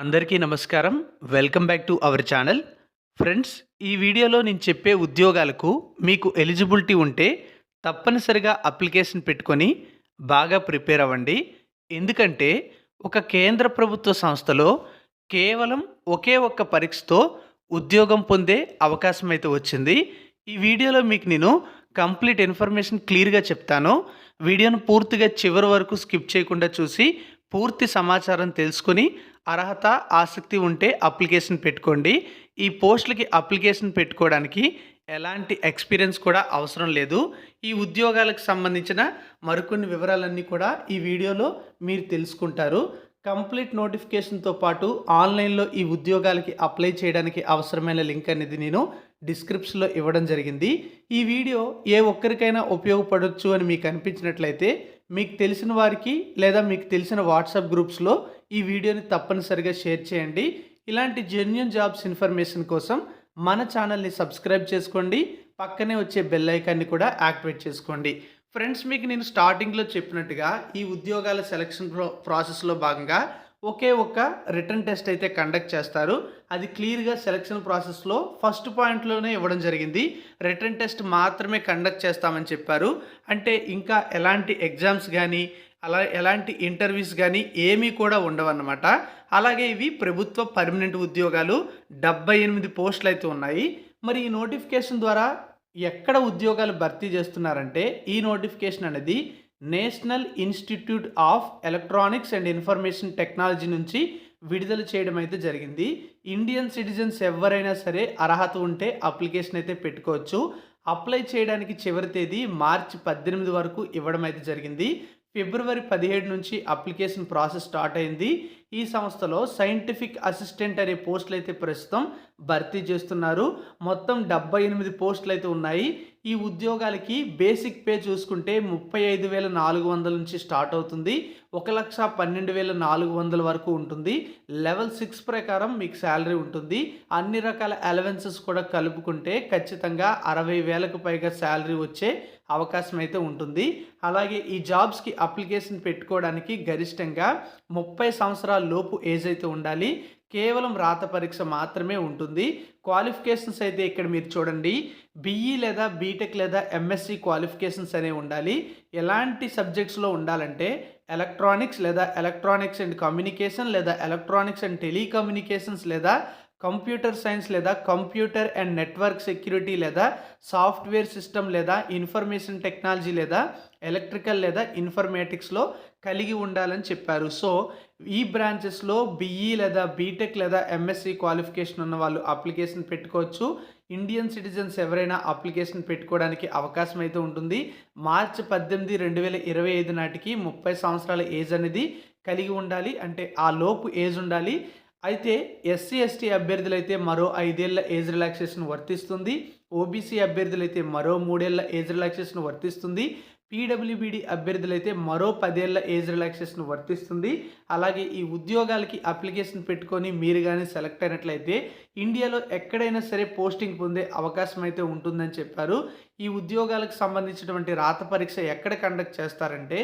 అందరికీ నమస్కారం. Welcome back to our channel. Friends, ఈ వీడియోలో నేను చెప్పే ఉద్యోగాలకు మీకు ఎలిజిబిలిటీ ఉంటే తప్పనిసరిగా అప్లికేషన్ పెట్టుకొని బాగా ప్రిపేర్ అవ్వండి. ఎందుకంటే ఒక కేంద్ర ప్రభుత్వ సంస్థలో కేవలం ఒకే ఒక్క పరీక్షతో ఉద్యోగం పొందే అవకాశం అయితే వచ్చింది. ఈ వీడియోలో మీకు నేను కంప్లీట్ ఇన్ఫర్మేషన్ క్లియర్గా చెప్తాను. వీడియోను పూర్తిగా చివరి వరకు స్కిప్ చేయకుండా చూసి పూర్తి సమాచారం తెలుసుకొని అర్హత ఆసక్తి ఉంటే అప్లికేషన్ పెట్టుకోండి. ఈ పోస్టులకి అప్లికేషన్ పెట్టుకోవడానికి ఎలాంటి ఎక్స్పీరియన్స్ కూడా అవసరం లేదు. ఈ ఉద్యోగాలకు సంబంధించిన మరికొన్ని వివరాలన్నీ కూడా ఈ వీడియోలో మీరు తెలుసుకుంటారు. కంప్లీట్ నోటిఫికేషన్తో పాటు ఆన్లైన్లో ఈ ఉద్యోగాలకి అప్లై చేయడానికి అవసరమైన లింక్ అనేది నేను డిస్క్రిప్షన్లో ఇవ్వడం జరిగింది. ఈ వీడియో ఏ ఒక్కరికైనా ఉపయోగపడవచ్చు అని మీకు అనిపించినట్లయితే మీకు తెలిసిన వారికి లేదా మీకు తెలిసిన వాట్సాప్ గ్రూప్స్లో ఈ వీడియోని తప్పనిసరిగా షేర్ చేయండి. ఇలాంటి జెన్యూన్ జాబ్స్ ఇన్ఫర్మేషన్ కోసం మన ఛానల్ని సబ్స్క్రైబ్ చేసుకోండి. పక్కనే వచ్చే బెల్ ఐకాన్ని కూడా యాక్టివేట్ చేసుకోండి. ఫ్రెండ్స్, మీకు నేను స్టార్టింగ్లో చెప్పినట్టుగా ఈ ఉద్యోగాల సెలక్షన్ ప్రాసెస్లో భాగంగా ఒకే ఒక్క రిటర్న్ టెస్ట్ అయితే కండక్ట్ చేస్తారు. అది క్లియర్గా సెలక్షన్ ప్రాసెస్లో ఫస్ట్ పాయింట్లోనే ఇవ్వడం జరిగింది. రిటర్న్ టెస్ట్ మాత్రమే కండక్ట్ చేస్తామని చెప్పారు. అంటే ఇంకా ఎలాంటి ఎగ్జామ్స్ కానీ ఎలాంటి ఇంటర్వ్యూస్ కానీ ఏమీ కూడా ఉండవన్నమాట. అలాగే ఇవి ప్రభుత్వ పర్మనెంట్ ఉద్యోగాలు. 78 పోస్టులు అయితే ఉన్నాయి. మరి ఈ నోటిఫికేషన్ ద్వారా ఎక్కడ ఉద్యోగాలు భర్తీ చేస్తున్నారంటే ఈ నోటిఫికేషన్ అనేది national institute of electronics and information technology నుంచి విడుదల చేయడం అయితే జరిగింది. ఇండియన్ సిటిజన్స్ ఎవరైనా సరే అర్హత ఉంటే అప్లికేషన్ అయితే పెట్టుకోవచ్చు. అప్లై చేయడానికి చివరి తేదీ మార్చి 18 వరకు ఇవ్వడం అయితే జరిగింది. ఫిబ్రవరి 17 నుంచి అప్లికేషన్ ప్రాసెస్ స్టార్ట్ అయింది. ఈ సంస్థలో సైంటిఫిక్ అసిస్టెంట్ అనే పోస్టులు అయితే ప్రస్తుతం భర్తీ చేస్తున్నారు. మొత్తం 78 పోస్టులు అయితే ఉన్నాయి. ఈ ఉద్యోగాలకి బేసిక్ పే చూసుకుంటే 35,400 నుంచి స్టార్ట్ అవుతుంది. 1,12,400 వరకు ఉంటుంది. లెవెల్ 6 ప్రకారం మీకు శాలరీ ఉంటుంది. అన్ని రకాల అలవెన్సెస్ కూడా కలుపుకుంటే ఖచ్చితంగా 60,000కు పైగా శాలరీ వచ్చే అవకాశం అయితే ఉంటుంది. అలాగే ఈ జాబ్స్కి అప్లికేషన్ పెట్టుకోవడానికి గరిష్టంగా 30 సంవత్సరాల లోపు ఏజ్ అయితే ఉండాలి. కేవలం రాత పరీక్ష మాత్రమే ఉంటుంది. క్వాలిఫికేషన్స్ అయితే ఇక్కడ మీరు చూడండి, బీఈ లేదా బీటెక్ లేదా ఎంఎస్సి క్వాలిఫికేషన్స్ అనేవి ఉండాలి. ఎలాంటి సబ్జెక్ట్స్లో ఉండాలంటే ఎలక్ట్రానిక్స్ లేదా ఎలక్ట్రానిక్స్ అండ్ కమ్యూనికేషన్ లేదా ఎలక్ట్రానిక్స్ అండ్ టెలికమ్యూనికేషన్స్ లేదా కంప్యూటర్ సైన్స్ లేదా కంప్యూటర్ అండ్ నెట్వర్క్ సెక్యూరిటీ లేదా సాఫ్ట్వేర్ సిస్టమ్ లేదా ఇన్ఫర్మేషన్ టెక్నాలజీ లేదా ఎలక్ట్రికల్ లేదా ఇన్ఫర్మేటిక్స్లో కలిగి ఉండాలని చెప్పారు. సో ఈ బ్రాంచెస్లో బీఈ లేదా బీటెక్ లేదా ఎంఎస్సి క్వాలిఫికేషన్ ఉన్న వాళ్ళు అప్లికేషన్ పెట్టుకోవచ్చు. ఇండియన్ సిటిజన్స్ ఎవరైనా అప్లికేషన్ పెట్టుకోవడానికి అవకాశం అయితే ఉంటుంది. మార్చి 18, 2025 నాటికి 30 సంవత్సరాల ఏజ్ అనేది కలిగి ఉండాలి. అంటే ఆ లోపు ఏజ్ ఉండాలి. అయితే ఎస్సీ ఎస్టీ అభ్యర్థులైతే మరో 5 ఏళ్ల ఏజ్ రిలాక్సేషన్ వర్తిస్తుంది. ఓబీసీ అభ్యర్థులైతే మరో 3 ఏళ్ల ఏజ్ రిలాక్సేషన్ వర్తిస్తుంది. పీడబ్ల్యూబీడీ అభ్యర్థులైతే మరో 10 ఏళ్ల ఏజ్ రిలాక్సేషన్ వర్తిస్తుంది. అలాగే ఈ ఉద్యోగాలకి అప్లికేషన్ పెట్టుకొని మీరు కానీ సెలెక్ట్ అయినట్లయితే ఇండియాలో ఎక్కడైనా సరే పోస్టింగ్ పొందే అవకాశం అయితే ఉంటుందని చెప్పారు. ఈ ఉద్యోగాలకు సంబంధించినటువంటి రాత పరీక్ష ఎక్కడ కండక్ట్ చేస్తారంటే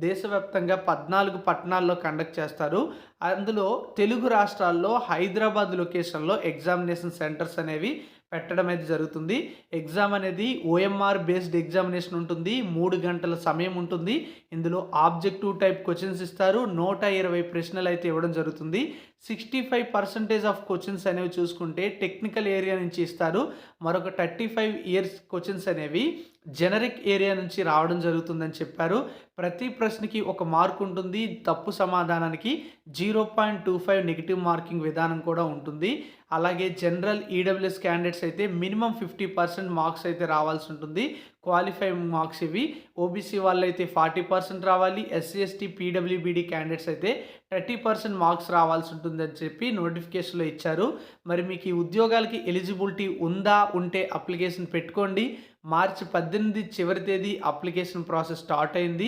దేశవ్యాప్తంగా 14 పట్టణాల్లో కండక్ట్ చేస్తారు. అందులో తెలుగు రాష్ట్రాల్లో హైదరాబాద్ లొకేషన్లో ఎగ్జామినేషన్ సెంటర్స్ అనేవి పెట్టడం అయితే జరుగుతుంది. ఎగ్జామ్ అనేది ఓఎంఆర్ బేస్డ్ ఎగ్జామినేషన్ ఉంటుంది. 3 గంటల సమయం ఉంటుంది. ఇందులో ఆబ్జెక్టివ్ టైప్ క్వశ్చన్స్ ఇస్తారు. 120 ప్రశ్నలు అయితే ఇవ్వడం జరుగుతుంది. 65% ఆఫ్ క్వశ్చన్స్ అనేవి చూసుకుంటే టెక్నికల్ ఏరియా నుంచి ఇస్తారు. మరొక 35 ఇయర్స్ క్వశ్చన్స్ అనేవి జనరిక్ ఏరియా నుంచి రావడం జరుగుతుందని చెప్పారు. ప్రతి ప్రశ్నకి ఒక మార్క్ ఉంటుంది. తప్పు సమాధానానికి 0.25 నెగిటివ్ మార్కింగ్ విధానం కూడా ఉంటుంది. అలాగే జనరల్ ఈడబ్ల్యూఎస్ క్యాండిడేట్స్ అయితే మినిమం 50% మార్క్స్ అయితే రావాల్సి ఉంటుంది. క్వాలిఫైయింగ్ మార్క్స్ ఇవి. ఓబీసీ వాళ్ళు అయితే 40% రావాలి. ఎస్సీ ఎస్టీ పీడబ్ల్యూబీడీ క్యాండిడేట్స్ అయితే 30% మార్క్స్ రావాల్సి ఉంటుందని చెప్పి నోటిఫికేషన్లో ఇచ్చారు. మరి మీకు ఈ ఉద్యోగాలకి ఎలిజిబిలిటీ ఉంటే అప్లికేషన్ పెట్టుకోండి. మార్చి 18 చివరి తేదీ అప్లికేషన్ ప్రాసెస్ స్టార్ట్ అయింది.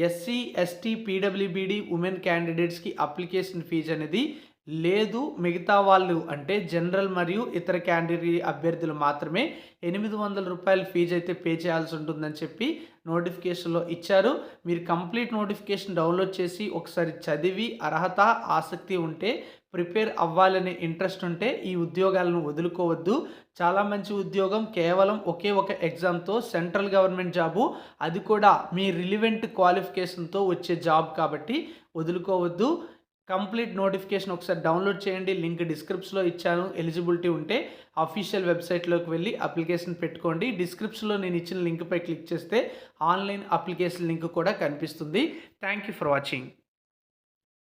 ఎస్సీ ఎస్టీ పీడబ్ల్యూబీడీ ఉమెన్ క్యాండిడేట్స్కి అప్లికేషన్ ఫీజు అనేది లేదు. మిగతా వాళ్ళు అంటే జనరల్ మరియు ఇతర కేటగిరీ అభ్యర్థులు మాత్రమే 800 రూపాయల ఫీజు అయితే పే చేయాల్సి ఉంటుందని చెప్పి నోటిఫికేషన్లో ఇచ్చారు. మీరు కంప్లీట్ నోటిఫికేషన్ డౌన్లోడ్ చేసి ఒకసారి చదివి అర్హత ఆసక్తి ఉంటే ప్రిపేర్ అవ్వాలనే ఇంట్రెస్ట్ ఉంటే ఈ ఉద్యోగాలను వదులుకోవద్దు. చాలా మంచి ఉద్యోగం, కేవలం ఒకే ఒక ఎగ్జామ్‌తో సెంట్రల్ గవర్నమెంట్ జాబు, అది కూడా మీ రిలివెంట్ క్వాలిఫికేషన్‌తో వచ్చే జాబ్ కాబట్టి వదులుకోవద్దు. కంప్లీట్ నోటిఫికేషన్ ఒకసారి డౌన్లోడ్ చేయండి. లింక్ డిస్క్రిప్షన్‌లో ఇచ్చాను. ఎలిజిబిలిటీ ఉంటే అఫీషియల్ వెబ్సైట్‌లోకి వెళ్ళి అప్లికేషన్ పెట్టుకోండి. డిస్క్రిప్షన్‌లో నేను ఇచ్చిన లింక్‌పై క్లిక్ చేస్తే ఆన్‌లైన్ అప్లికేషన్ లింక్ కూడా కనిపిస్తుంది. Thank you for watching.